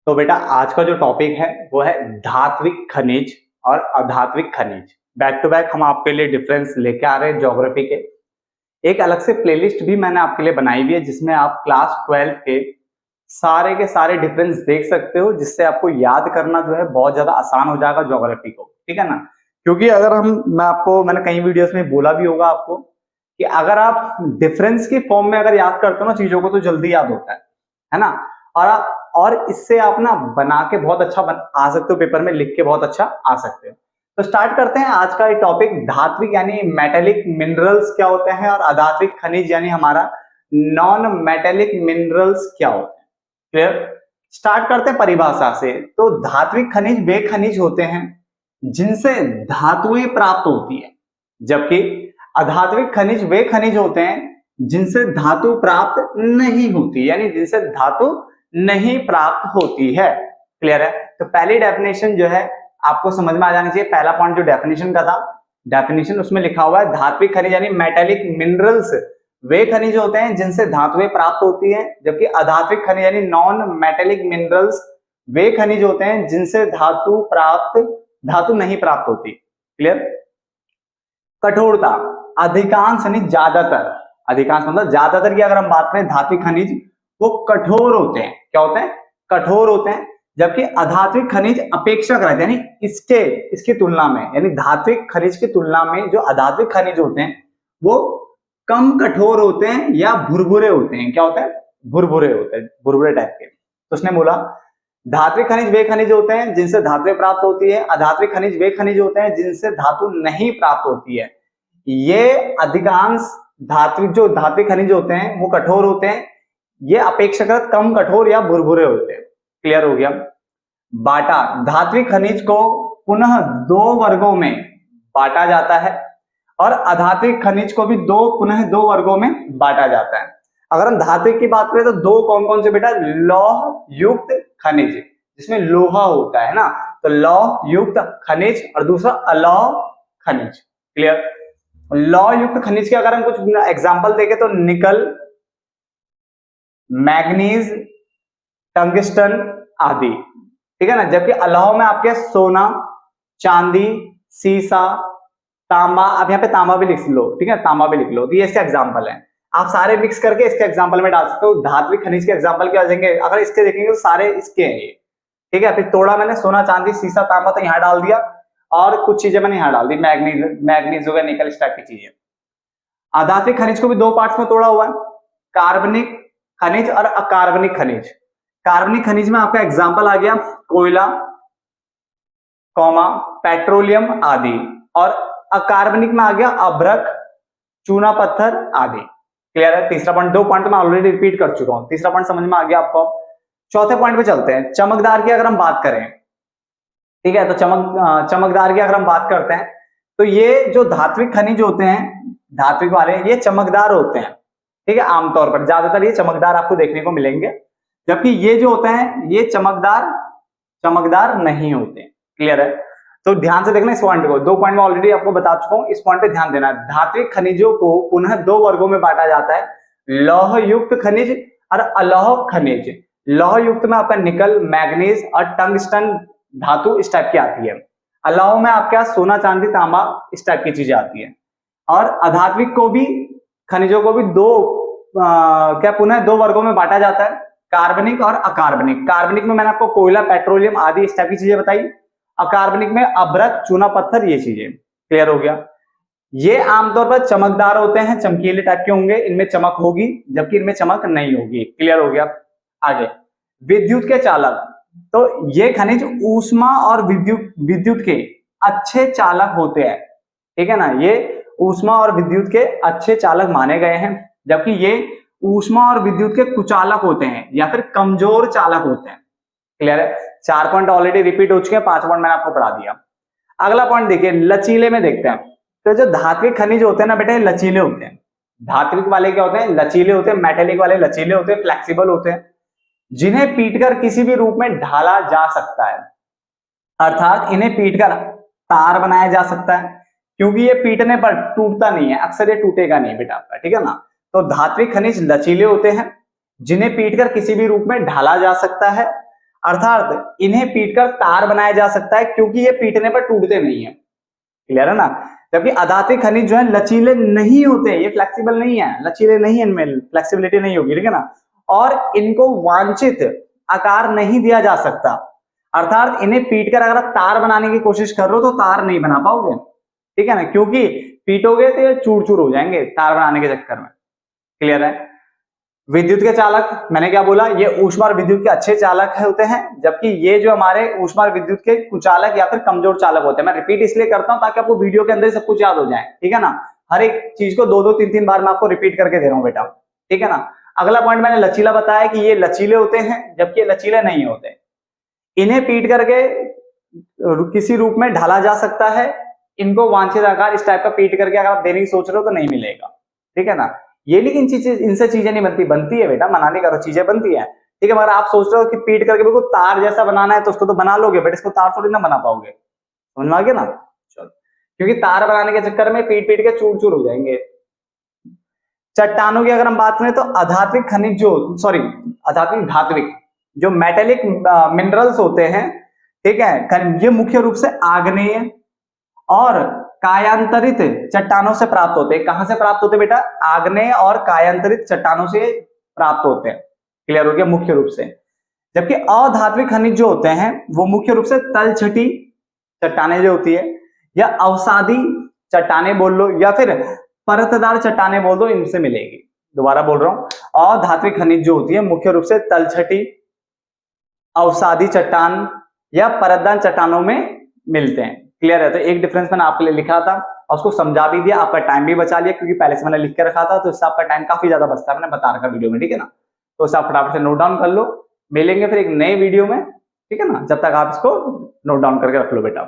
तो बेटा आज का जो टॉपिक है वो है धात्विक खनिज और अधात्विक खनिज। बैक टू बैक हम आपके लिए डिफरेंस लेके आ रहे हैं ज्योग्राफी के। एक अलग से प्लेलिस्ट भी मैंने आपके लिए बनाई हुई है जिसमें आप क्लास 12 के सारे डिफरेंस देख सकते हो, जिससे आपको याद करना जो है बहुत ज्यादा आसान हो जाएगा ज्योग्राफी को। ठीक है ना? क्योंकि अगर मैंने कई वीडियोस में बोला भी होगा आपको कि अगर आप डिफरेंस की फॉर्म में अगर याद करते हो ना चीजों को तो जल्दी याद होता है ना? और इससे आप ना बना के बहुत अच्छा आ सकते हो, पेपर में लिख के बहुत अच्छा आ सकते हो। तो स्टार्ट करते हैं आज का टॉपिक। धात्विक यानी मेटेलिक मिनरल्स क्या होते हैं और अधात्विक खनिज यानी हमारा नॉन मेटेलिक मिनरल्स क्या होते हैं। क्लियर? स्टार्ट करते हैं परिभाषा से। तो धात्विक खनिज वे खनिज होते हैं जिनसे धातुएं प्राप्त होती है, जबकि अधात्विक खनिज वे खनिज होते हैं जिनसे धातु प्राप्त नहीं होती, यानी जिनसे धातु नहीं प्राप्त होती है। क्लियर है? तो पहली डेफिनेशन जो है आपको समझ में आ जानी चाहिए। पहला पॉइंट जो डेफिनेशन का था, डेफिनेशन उसमें लिखा हुआ है धात्विक खनिज यानी मेटेलिक मिनरल्स वे खनिज होते हैं जिनसे धातुएं प्राप्त होती हैं, जबकि अधात्विक खनिज यानी नॉन मेटेलिक मिनरल्स वे खनिज होते हैं जिनसे धातु नहीं प्राप्त होती। क्लियर? कठोरता, अधिकांश यानी ज्यादातर, अधिकांश मतलब ज्यादातर की अगर हम बात करें धात्विक खनिज वो कठोर होते हैं। क्या होते हैं? कठोर होते हैं। जबकि अधात्विक खनिज अपेक्षाकृत रहते हैं, यानी इसकी तुलना में, यानी धात्विक खनिज की तुलना में जो अधात्विक खनिज होते हैं वो कम कठोर होते हैं या भुरभुरे होते हैं। क्या होते हैं? भुरभुरे होते हैं, भुरभुरे टाइप के। तो उसने बोला धात्विक खनिज वे खनिज होते हैं जिनसे धातुएं प्राप्त होती है, अधात्विक खनिज वे खनिज होते हैं जिनसे धातु नहीं प्राप्त होती है। ये अधिकांश धात्विक खनिज होते हैं वो कठोर होते हैं, ये अपेक्षाकृत कम कठोर या भुरभुरे होते हैं। क्लियर हो गया? बाटा, धात्विक खनिज को पुनः दो वर्गों में बांटा जाता है और अधात्विक खनिज को भी पुनः दो वर्गों में बांटा जाता है। अगर हम धात्विक की बात करें तो दो कौन कौन से बेटा? लौह युक्त खनिज, जिसमें लोहा होता है ना, तो लौह युक्त खनिज, और दूसरा अलौह खनिज। क्लियर? लौह युक्त खनिज के अगर हम कुछ एग्जांपल देखें तो निकल, मैग्नीज, टंगस्टन आदि। ठीक है ना? जबकि अलौह में आपके सोना, चांदी, सीसा, तांबा, आप यहाँ पे तांबा भी लिख लो। ठीक है? तांबा भी लिख लो। तो ये इसके एग्जांपल है, आप सारे मिक्स करके इसके एग्जांपल में डाल सकते हो। धात्विक खनिज के एग्जांपल क्या देंगे? अगर इसके देखेंगे तो सारे इसके हैं ये। ठीक है? फिर तोड़ा मैंने सोना, चांदी, सीसा, तांबा तो यहाँ डाल दिया, और कुछ चीजें मैंने यहाँ डाल दी, मैग्नीज हो गया, निकल, इस टाइप की चीजें। अधात्विक खनिज को भी दो पार्ट्स में तोड़ा हुआ है, कार्बनिक खनिज और अकार्बनिक खनिज। कार्बनिक खनिज में आपका एग्जांपल आ गया कोयला, पेट्रोलियम आदि, और अकार्बनिक में आ गया अभ्रक, चूना पत्थर आदि। क्लियर है? तीसरा पॉइंट, दो पॉइंट मैं ऑलरेडी रिपीट कर चुका हूं, तीसरा पॉइंट समझ में आ गया आपको। चौथे पॉइंट पे चलते हैं। चमकदार की अगर हम बात करें, ठीक है, तो चमकदार की अगर हम बात करते हैं तो ये जो धात्विक खनिज होते हैं, धात्विक वाले, ये चमकदार होते हैं। ठीक है? आमतौर पर ज्यादातर ये चमकदार आपको देखने को मिलेंगे, जबकि ये जो होते हैं ये चमकदार नहीं होते। क्लियर है? तो ध्यान से देखना इस पॉइंट को, दो पॉइंट में ऑलरेडी आपको बता चुका हूं, इस पॉइंट पे ध्यान देना। धात्विक खनिजों को पुनः दो वर्गों में बांटा जाता है, लौह युक्त खनिज और अलौह खनिज। लौह युक्त में आपका निकल, मैग्नीज और टंगस्टन धातु इस टाइप की आती है। अलौह में आपका सोना, चांदी, तांबा इस टाइप की चीजें आती है। और अधात्विक को भी, खनिजों को भी पुनः दो वर्गों में बांटा जाता है, कार्बनिक और अकार्बनिक। कार्बनिक में मैंने आपको कोयला, पेट्रोलियम आदि इस टाइप की चीजें बताई। अकार्बनिक में अभ्रक, चूना पत्थर, ये चीजें। क्लियर हो गया? ये आमतौर पर चमकदार होते हैं, चमकीले टाइप के होंगे, इनमें चमक होगी, जबकि इनमें चमक नहीं होगी। क्लियर हो गया? आगे, विद्युत के चालक, तो ये खनिज ऊष्मा और विद्युत के अच्छे चालक होते हैं। ठीक है ना? ये ऊष्मा और विद्युत के अच्छे चालक माने गए हैं, जबकि ये ऊष्मा और विद्युत के कुचालक होते हैं या फिर कमजोर चालक होते हैं। क्लियर है? चार पॉइंट ऑलरेडी रिपीट हो चुके हैं, पांच पॉइंट मैंने आपको पढ़ा दिया। अगला पॉइंट देखिए, लचीले में देखते हैं। तो जो धात्विक खनिज होते हैं ना बेटे, लचीले होते हैं। धात्विक वाले क्या होते हैं? लचीले होते हैं। मेटेलिक वाले लचीले होते हैं, फ्लेक्सिबल होते हैं, जिन्हें पीटकर किसी भी रूप में ढाला जा सकता है। अर्थात इन्हें पीटकर तार बनाया जा सकता है, क्योंकि ये पीटने पर टूटता नहीं है, अक्सर ये टूटेगा नहीं बेटा आपका। ठीक है ना? तो धात्विक खनिज लचीले होते हैं, जिन्हें पीटकर किसी भी रूप में ढाला जा सकता है, अर्थात इन्हें पीटकर तार बनाया जा सकता है क्योंकि ये पीटने पर टूटते नहीं है। क्लियर है ना? जबकि अधात्विक खनिज जो है लचीले नहीं होते, ये फ्लेक्सिबल नहीं है, लचीले नहीं है, इनमें फ्लेक्सिबिलिटी नहीं होगी, ठीक है ना? और इनको वांछित आकार नहीं दिया जा सकता, अर्थात इन्हें पीटकर अगर आप तार बनाने की कोशिश कर रहे हो तो तार नहीं बना पाओगे, ठीक है ना? क्योंकि पीटोगे तो ये चूर चूर हो जाएंगे तार बनाने के चक्कर में। क्लियर है? विद्युत के चालक, मैंने क्या बोला, ये ऊष्मा और विद्युत के अच्छे चालक होते हैं, जबकि ये जो हमारे ऊष्मा और विद्युत के कुचालक या फिर कमजोर चालक होते हैं। मैं रिपीट इसलिए करता हूं ताकि आपको वीडियो के अंदर ही सब कुछ याद हो जाए, ठीक है ना? हर एक चीज को दो दो तीन तीन बार मैं आपको रिपीट करके दे रहा हूं बेटा, ठीक है ना? अगला पॉइंट मैंने लचीला बताया कि ये लचीले होते हैं, जबकि ये लचीले नहीं होते। इन्हें पीट करके किसी रूप में ढाला जा सकता है, इनको वांछित आकार इस टाइप का पीट करके अगर आप देने की सोच रहे हो तो नहीं मिलेगा, ठीक है ना? ये लेकिन इनसे चीजें नहीं बनती, बनती है बेटा, मना नहीं करो, चीजें बनती है, ठीक है? मगर आप सोच रहे हो कि पीट करके बिल्कुल तार जैसा बनाना है तो उसको तो बना लोगे, बट इसको तार थोड़ी ना बना पाओगे, समझ में आ गया ना? चलो, क्योंकि तार बनाने के चक्कर में पीट पीट के चूर चूर हो जाएंगे। चट्टानों की अगर हम बात करें तो अधात्विक खनिज जो, सॉरी अधात्विक धात्विक जो मेटेलिक मिनरल्स होते हैं, ठीक है, ये मुख्य रूप से आग्नेय और कायांतरित चट्टानों से प्राप्त होते हैं। कहां से प्राप्त होते हैं बेटा? आग्नेय और कायांतरित चट्टानों से प्राप्त होते हैं। क्लियर हो गया? मुख्य रूप से। जबकि अधात्विक खनिज जो होते हैं वो मुख्य रूप से तलछटी चट्टाने जो होती है, या अवसादी चट्टाने बोल लो, या फिर परतदार चट्टाने बोल दो, इनसे मिलेगी। दोबारा बोल रहा हूं, अधात्विक खनिज जो होती है मुख्य रूप से तलछटी, अवसादी चट्टान या परतदार चट्टानों में मिलते हैं। क्लियर है? तो एक डिफरेंस मैंने आपके लिए लिखा था और उसको समझा भी दिया, आपका टाइम भी बचा लिया, क्योंकि पहले से मैंने लिख के रखा था, तो इससे आपका टाइम काफी ज्यादा बचता है, मैंने बता रखा वीडियो में, ठीक है ना? तो इसे आप फटाफट से नोट डाउन कर लो। मिलेंगे फिर एक नए वीडियो में, ठीक है ना? जब तक आप इसको नोट डाउन करके रख लो बेटा।